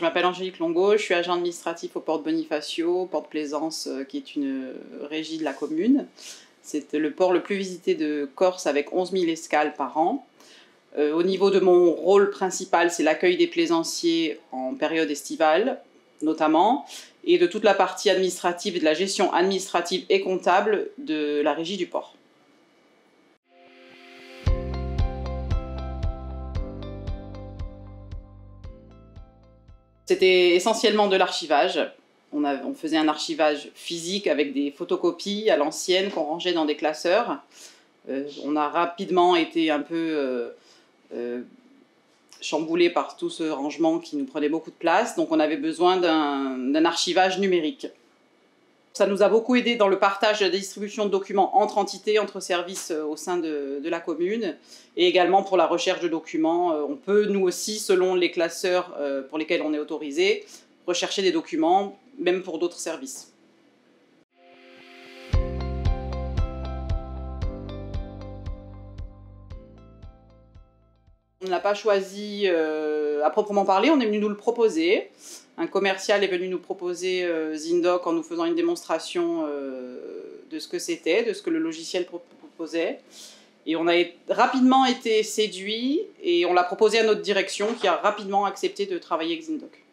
Je m'appelle Angélique Longo, je suis agent administratif au Port Bonifacio, Port de Plaisance, qui est une régie de la commune. C'est le port le plus visité de Corse avec 11 000 escales par an. Au niveau de mon rôle principal, c'est l'accueil des plaisanciers en période estivale, notamment, et de toute la partie administrative et de la gestion administrative et comptable de la régie du port. C'était essentiellement de l'archivage. On faisait un archivage physique avec des photocopies à l'ancienne qu'on rangeait dans des classeurs. On a rapidement été un peu chamboulé par tout ce rangement qui nous prenait beaucoup de place, donc on avait besoin d'un archivage numérique. Ça nous a beaucoup aidé dans le partage de la distribution de documents entre entités, entre services au sein de la commune, et également pour la recherche de documents. On peut, nous aussi, selon les classeurs pour lesquels on est autorisé, rechercher des documents, même pour d'autres services. On ne l'a pas choisi à proprement parler, on est venu nous le proposer. Un commercial est venu nous proposer Zindoc en nous faisant une démonstration de ce que c'était, de ce que le logiciel proposait. Et on a rapidement été séduits et on l'a proposé à notre direction qui a rapidement accepté de travailler avec Zindoc.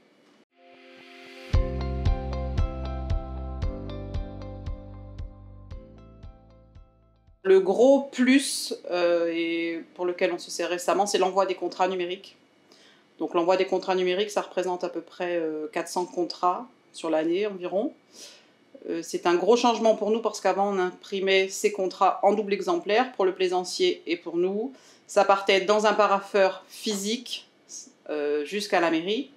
Le gros plus, et pour lequel on se sert récemment, c'est l'envoi des contrats numériques. Donc l'envoi des contrats numériques, ça représente à peu près 400 contrats sur l'année environ. C'est un gros changement pour nous parce qu'avant on imprimait ces contrats en double exemplaire pour le plaisancier et pour nous. Ça partait dans un parapheur physique jusqu'à la mairie.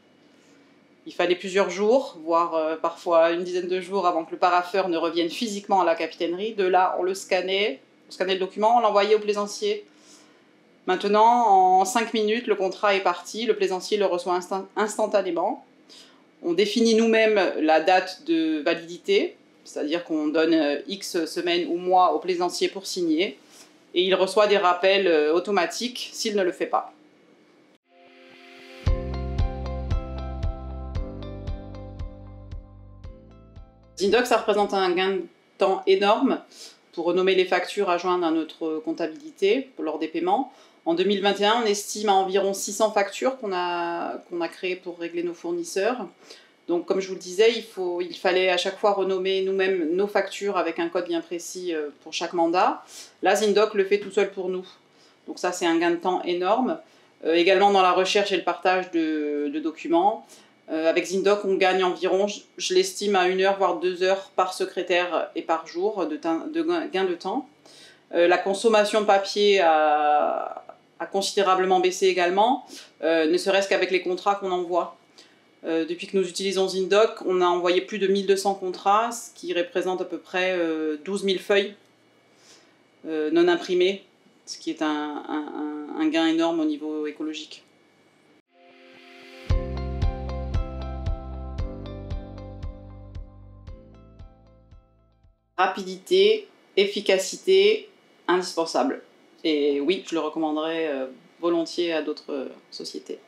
Il fallait plusieurs jours, voire parfois une dizaine de jours avant que le parapheur ne revienne physiquement à la capitainerie. De là, on le scannait le document, on l'envoyait au plaisancier. Maintenant, en 5 minutes, le contrat est parti, le plaisancier le reçoit instantanément. On définit nous-mêmes la date de validité, c'est-à-dire qu'on donne X semaines ou mois au plaisancier pour signer, et il reçoit des rappels automatiques s'il ne le fait pas. Zindoc, ça représente un gain de temps énorme pour renommer les factures à joindre à notre comptabilité lors des paiements. En 2021, on estime à environ 600 factures qu'on a créées pour régler nos fournisseurs. Donc, comme je vous le disais, il fallait à chaque fois renommer nous-mêmes nos factures avec un code bien précis pour chaque mandat. Là, Zindoc le fait tout seul pour nous. Donc ça, c'est un gain de temps énorme. Également dans la recherche et le partage de documents. Avec Zindoc, on gagne environ, je l'estime, à 1 heure, voire 2 heures par secrétaire et par jour de gain de temps. La consommation de papier a considérablement baissé également, ne serait-ce qu'avec les contrats qu'on envoie. Depuis que nous utilisons Zindoc, on a envoyé plus de 1200 contrats, ce qui représente à peu près 12 000 feuilles non imprimées, ce qui est un gain énorme au niveau écologique. Rapidité, efficacité, indispensable. Et oui, je le recommanderais volontiers à d'autres sociétés.